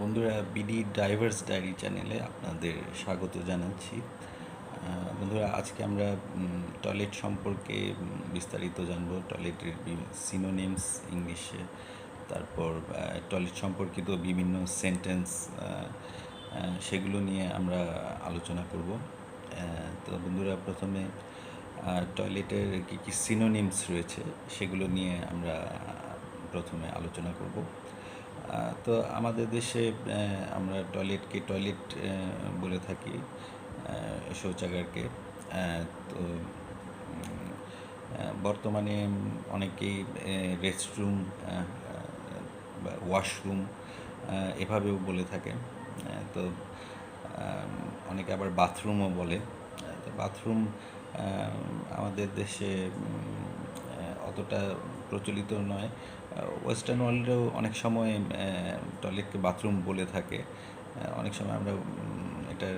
বন্ধুরা, BD diverse diary চ্যানেলে আপনাদের স্বাগত জানাচ্ছি। বন্ধুরা, আজকে আমরা টয়লেট সম্পর্কে বিস্তারিত জানব। টয়লেটের সিনোনিমস ইংলিশে, তারপর টয়লেট সম্পর্কিত বিভিন্ন সেন্টেন্স, সেগুলো নিয়ে আমরা আলোচনা করব। তো বন্ধুরা, প্রথমে টয়লেটের কী কী সিনোনিমস রয়েছে সেগুলো নিয়ে আমরা প্রথমে আলোচনা করব। তো আমাদের দেশে আমরা টয়লেটকে টয়লেট বলে থাকি, শৌচাগারকে। তো বর্তমানে অনেকেই রেস্টরুম বা ওয়াশরুম এভাবেও বলে থাকে। তো অনেকে আবার বাথরুমও বলে। তো বাথরুম আমাদের দেশে অতটা প্রচলিত নয়। ওয়েস্টার্ন ওয়ার্ল্ডেও অনেক সময় টয়লেটকে বাথরুম বলে থাকে। অনেক সময় আমরা এটার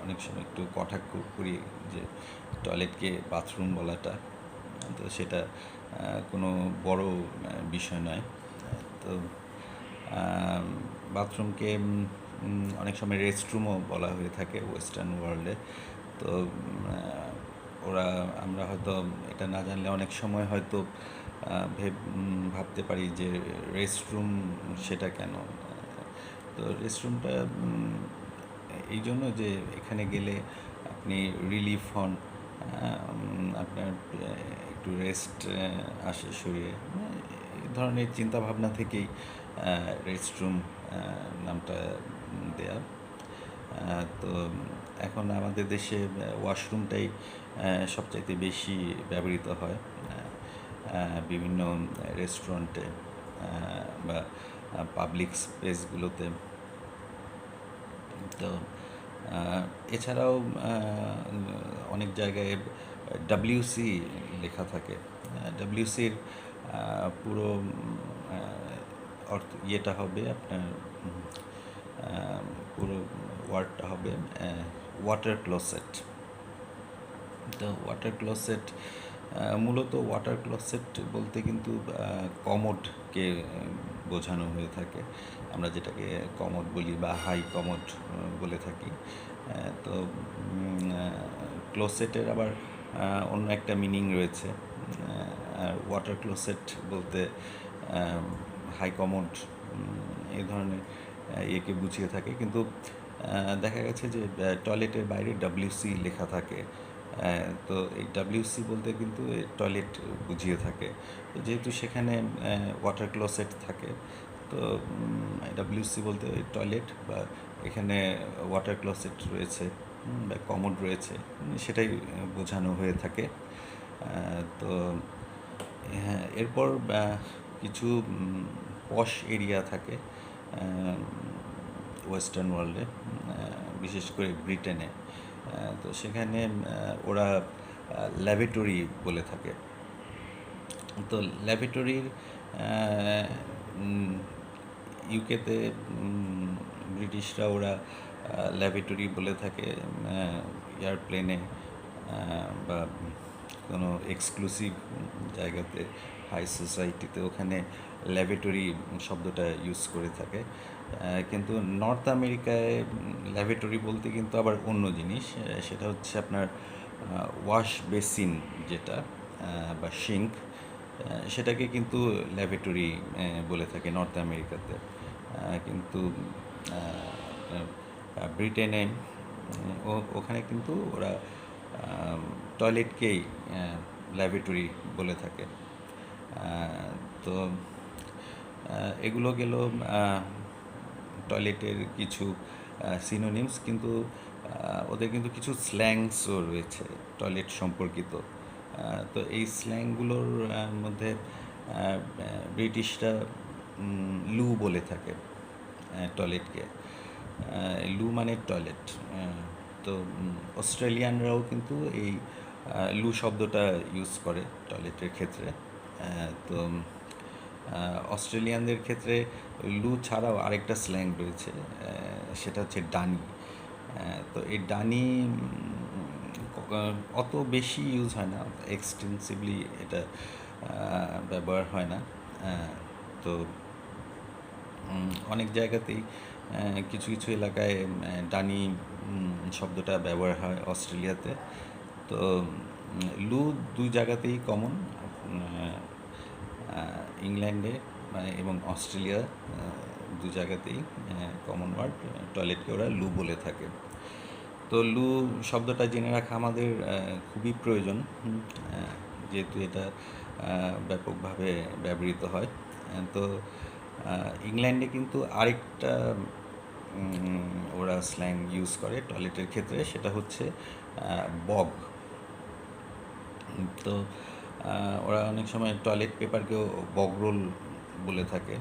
অনেক সময় একটু কটাক্ষ করি যে টয়লেটকে বাথরুম বলাটা। তো সেটা কোনো বড় বিষয় নয়। তো বাথরুমকে অনেক সময় রেস্টরুমও বলা হয়ে থাকে ওয়েস্টার্ন ওয়ার্ল্ডে। তো আমরা হয়তো এটা না জানলে অনেক সময় হয়তো ভাবতে পারি যে রেস্টরুম সেটা কেন। তো রেস্টরুমটা এই জন্য যে এখানে গেলে আপনি রিলিফ হন, আপনার একটু রেস্ট আসে শরীরে। এই ধরনের চিন্তাভাবনা থেকেই রেস্টরুম নামটা দেয়া। তো এখন আমাদের দেশে ওয়াশরুমটাই সবচাইতে বেশি ব্যবহৃত হয় বিভিন্ন রেস্টুরেন্টে বা পাবলিক স্পেসগুলোতে। তো এছাড়াও অনেক জায়গায় WC লেখা থাকে। WCর পুরো ইয়েটা হবে আপনার, পুরো ওয়ার্ডটা হবে ওয়াটার ক্লোসেট। তো ওয়াটার ক্লোসেট মূলত ওয়াটার ক্লোসেট বলতে কিন্তু কমোডকে বোঝানো হয়ে থাকে। আমরা যেটাকে কমোড বলি বা হাই কমোড বলে থাকি। তো ক্লোসেটের আবার অন্য একটা মিনিং রয়েছে। আর ওয়াটার ক্লোসেট বলতে হাই কমোড এই ধরনের ইয়েকে বুঝিয়ে থাকে। কিন্তু দেখা গেছে যে টয়লেটের বাইরে WC লেখা থাকে। তো এই WC বলতে কিন্তু টয়লেট বুঝিয়ে থাকে। তো যেহেতু সেখানে ওয়াটার ক্লোসেট থাকে, তো WC বলতে টয়লেট বা এখানে ওয়াটার ক্লোসেট রয়েছে বা কমোড রয়েছে, সেটাই বোঝানো হয়ে থাকে। তো হ্যাঁ, এরপর কিছু পশ এরিয়া থাকে ওয়েস্টার্ন ওয়ার্ল্ডে, বিশেষ করে ব্রিটেনে। তো সেখানে ওরা ল্যাবরেটরি বলে থাকে। তো ল্যাবরেটরির ইউকেতে ব্রিটিশরা ওরা ল্যাবরেটরি বলে থাকে। এয়ারপ্লেনে বা কোনো এক্সক্লুসিভ জায়গাতে, হাই সোসাইটিতে, ওখানে ল্যাবরেটরি শব্দটা ইউজ করে থাকে। কিন্তু নর্থ আমেরিকায় ল্যাবরেটরি বলতে কিন্তু আবার অন্য জিনিস। সেটা হচ্ছে আপনার ওয়াশ বেসিন যেটা বা সিঙ্ক, সেটাকে কিন্তু ল্যাবরেটরি বলে থাকে নর্থ আমেরিকাতে। কিন্তু ব্রিটেনে ওখানে কিন্তু ওরা টয়লেটকেই ল্যাবরেটরি বলে থাকে। তো এগুলো গেল টয়লেটের কিছু সিনোনিমস। কিন্তু ওদের কিন্তু কিছু স্ল্যাংসও রয়েছে টয়লেট সম্পর্কিত। তো এই স্ল্যাংগুলোর মধ্যে ব্রিটিশরা লু বলে থাকে টয়লেটকে। লু মানে টয়লেট। তো অস্ট্রেলিয়ানরাও কিন্তু এই লু শব্দটা ইউজ করে টয়লেটের ক্ষেত্রে। তো অস্ট্রেলিয়ানদের ক্ষেত্রে লু ছাড়াও আরেকটা স্ল্যাং রয়েছে, সেটা হচ্ছে ডানি। তো এই ডানি অত বেশি ইউজ হয় না, এক্সটেন্সিভলি এটা ব্যবহার হয় না। তো অনেক জায়গাতেই কিছু কিছু এলাকায় ডানি শব্দটা ব্যবহার হয় অস্ট্রেলিয়াতে। তো লু দুই জায়গাতেই কমন, ইংল্যান্ডে এবং অস্ট্রেলিয়া দু জায়গাতেই কমন ওয়ার্ড। টয়লেটকে ওরা লু বলে থাকে। তো লু শব্দটা জেনে রাখা আমাদের খুবই প্রয়োজন, যেহেতু এটা ব্যাপকভাবে ব্যবহৃত হয়। তো ইংল্যান্ডে কিন্তু আরেকটা ওরা স্ল্যাং ইউজ করে টয়লেটের ক্ষেত্রে, সেটা হচ্ছে বগ। তো ওরা অনেক সময় টয়লেট পেপারকেও বগ রোল বলে থাকে।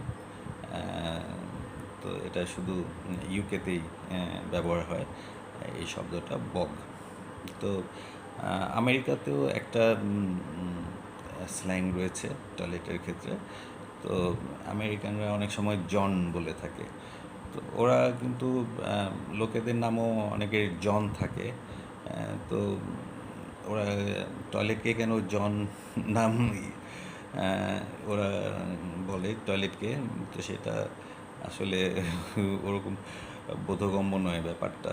তো এটা শুধু ইউকেতেই ব্যবহার হয় এই শব্দটা বগ। তো আমেরিকাতেও একটা স্ল্যাং রয়েছে টয়লেটের ক্ষেত্রে। তো আমেরিকানরা অনেক সময় জন বলে থাকে। তো ওরা কিন্তু লোকেদের নামও অনেকের জন থাকে। তো ওরা টয়লেটকে কেন জন নাম ওরা বলে টয়লেটকে, তো সেটা আসলে ওরকম বোধগম্য নয় ব্যাপারটা।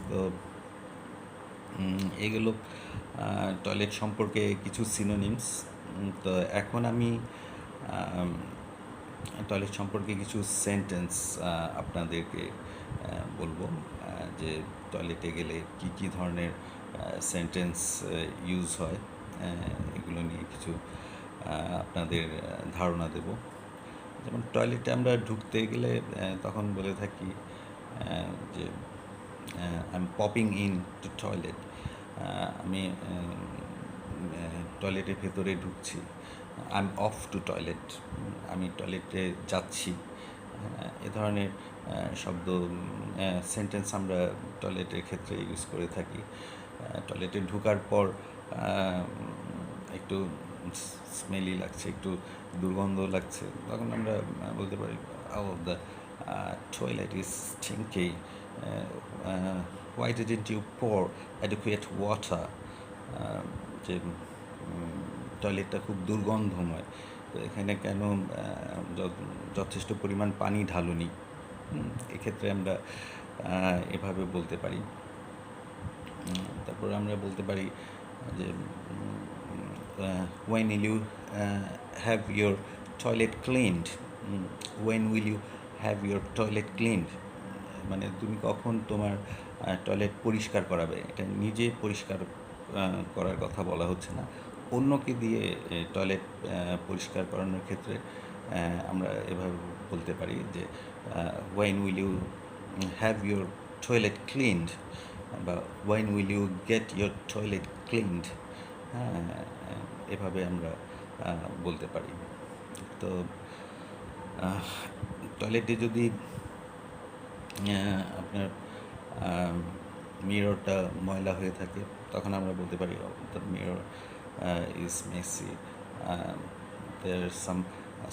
তো এগুলো টয়লেট সম্পর্কে কিছু সিনোনিমস। তো এখন আমি টয়লেট সম্পর্কে কিছু সেন্টেন্স আপনাদেরকে বলবো, যে টয়লেটে গেলে কি কি ধরনের সেন্টেন্স ইউজ হয়, এগুলো নিয়ে কিছু আপনাদের ধারণা দেব। যেমন টয়লেটে আমরা ঢুকতে গেলে তখন বলে থাকি যে I am popping in to toilet, আমি টয়লেটের ভেতরে ঢুকছি। I am off to toilet, আমি টয়লেটে যাচ্ছি। এ ধরনের শব্দ সেন্টেন্স আমরা টয়লেটের ক্ষেত্রে ইউজ করে থাকি। টয়লেটে ঢোকার পর একটু স্মেলি লাগছে, একটু দুর্গন্ধ লাগছে, তখন আমরা বলতে পারি oh the toilet is stinky, why didn't you pour adequate water, যে টয়লেটটা খুব দুর্গন্ধময়, তো এখানে কেন যথেষ্ট পরিমাণ পানি ঢালুনি। এক্ষেত্রে আমরা এভাবে বলতে পারি। তারপর আমরা বলতে পারি যে when will you have your toilet cleaned, when will you have your toilet cleaned, মানে তুমি কখন তোমার টয়লেট পরিষ্কার করাবে। এটা নিজে পরিষ্কার করার কথা বলা হচ্ছে না, অন্যকে দিয়ে টয়লেট পরিষ্কার করানোর ক্ষেত্রে আমরা এভাবে বলতে পারি যে when will you have your toilet cleaned, বা when will you get your toilet cleaned, এভাবে আমরা বলতে পারি। তো টয়লেটে যদি আপনার মিররটা ময়লা হয়ে থাকে, তখন আমরা বলতে পারি the mirror is messy, there are some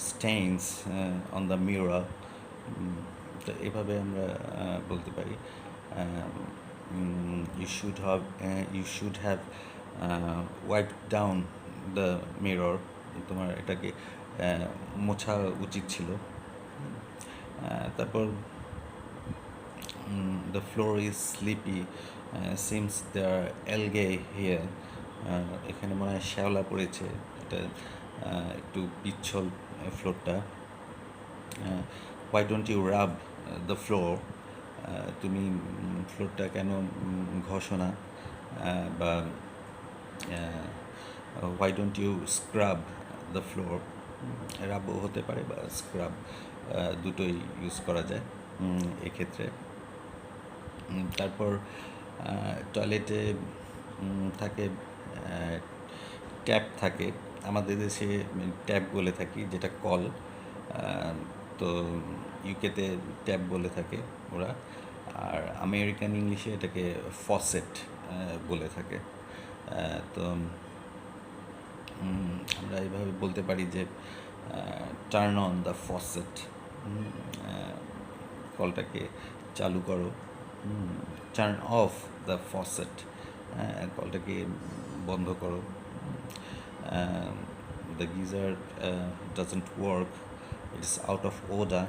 stains on the mirror. তো এভাবে আমরা বলতে পারি you should have wipe down the mirror, তোমার এটাকে মোছা উচিত ছিল। তারপর the floor is sleepy, seems there are algae here, এখানে মনে হয় শ্যাওলা পড়েছে, এটা একটু পিচ্ছল ফ্লোরটা। why don't you rub the floor, তুমি ফ্লোরটা কেন ঘষো না, বা why don't you scrub the floor, রাবও হতে পারে বা স্ক্রাব, দুটোই ইউজ করা যায় এক্ষেত্রে। তারপর টয়লেটে থাকে ট্যাপ থাকে, আমাদের দেশে ট্যাপ বলে থাকি, যেটা কল। তো ইউকেতে ট্যাপ বলে থাকে ওরা, আর আমেরিকান ইংলিশে এটাকে ফসেট বলে থাকে। তো আমরা এইভাবে বলতে পারি যে টার্ন অন দ্য ফসেট, কলটাকে চালু করো। টার্ন অফ দ্য ফসেট, কলটাকে বন্ধ করো। The geyser doesn't work, it is out of order,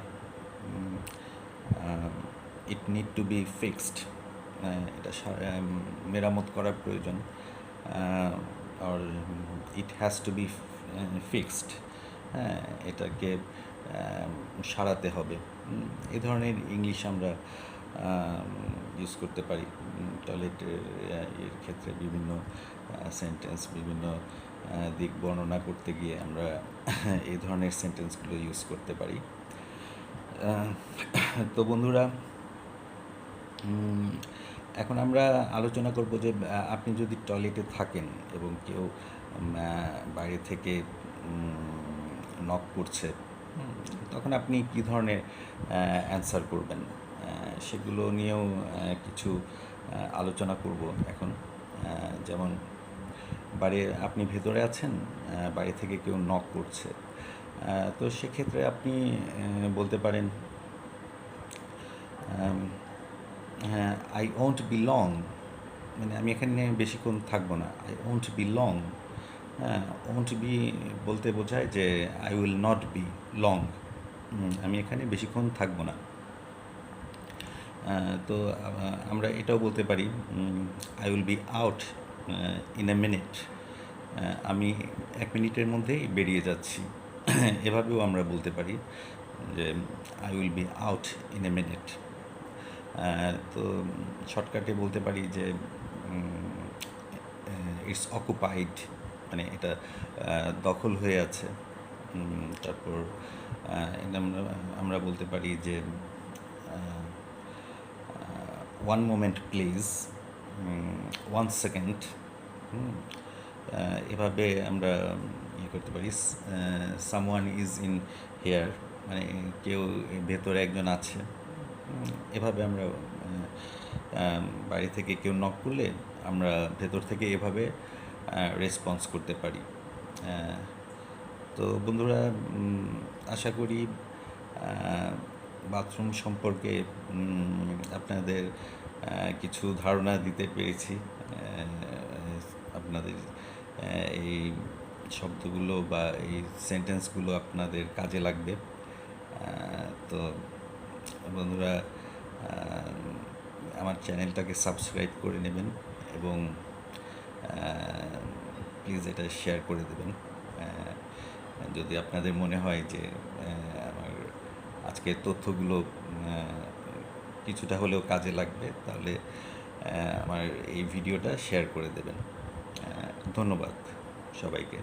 it need to be fixed, এটা মেরামত করার প্রয়োজন, আর it has to be fixed, হ্যাঁ, এটাকে সারাতে হবে। এই ধরনের ইংলিশ আমরা ইউজ করতে পারি টয়লেটের এর ক্ষেত্রে। বিভিন্ন সেন্টেন্স, বিভিন্ন দিক বর্ণনা করতে গিয়ে আমরা এই ধরনের সেন্টেন্সগুলো ইউজ করতে পারি। তো বন্ধুরা, এখন আমরা আলোচনা করব যে আপনি যদি টয়লেটে থাকেন এবং কেউ বাইরে থেকে নক করছে, তখন আপনি কী ধরনের অ্যান্সার করবেন, সেগুলো নিয়েও কিছু আলোচনা করব এখন। যেমন আপনি ভেতরে আছেন, বাইরে থেকে কেউ নক করছে, তো সেক্ষেত্রে আপনি বলতে পারেন, হ্যাঁ, আই ওন্ট বি লং, মানে আমি এখানে বেশিক্ষণ থাকবো না। আই ওন্ট বি লং, হ্যাঁ, ওন্ট বি বলতে বোঝায় যে I will not be long, আমি এখানে বেশিক্ষণ থাকবো না। তো আমরা এটাও বলতে পারি, I will be out in a minute, আমি 1 মিনিটের মধ্যেই বেরিয়ে যাচ্ছি। এভাবেও আমরা বলতে পারি যে I will be out in a minute. তো শর্টকাটে বলতে পারি যে ইটস অকুপাইড, মানে এটা দখল হয়ে আছে। তারপর এটা আমরা বলতে পারি যে ওয়ান মোমেন্ট প্লিজ, 1 সেকেন্ড। এভাবে আমরা করতে পারি। সামওয়ান ইজ ইন হেয়ার, মানে কেউ ভেতরে একজন আছে। এভাবে আমরা বাইরে থেকে কেউ নক করলে আমরা ভেতর থেকে এভাবে রেসপন্স করতে পারি। তো বন্ধুরা, আশা করি বাথরুম সম্পর্কে আপনাদের কিছু ধারণা দিতে পেরেছি। আপনাদের এই শব্দগুলো বা এই সেন্টেন্সগুলো আপনাদের কাজে লাগবে। তো বন্ধুরা, আমার চ্যানেলটাকে সাবস্ক্রাইব করে নেবেন এবং প্লিজ এটা শেয়ার করে দেবেন। যদি আপনাদের মনে হয় যে আমার আজকের তথ্যগুলো কিছুটা হলেও কাজে লাগবে, তাহলে আমার এই ভিডিওটা শেয়ার করে দেবেন। ধন্যবাদ সবাইকে।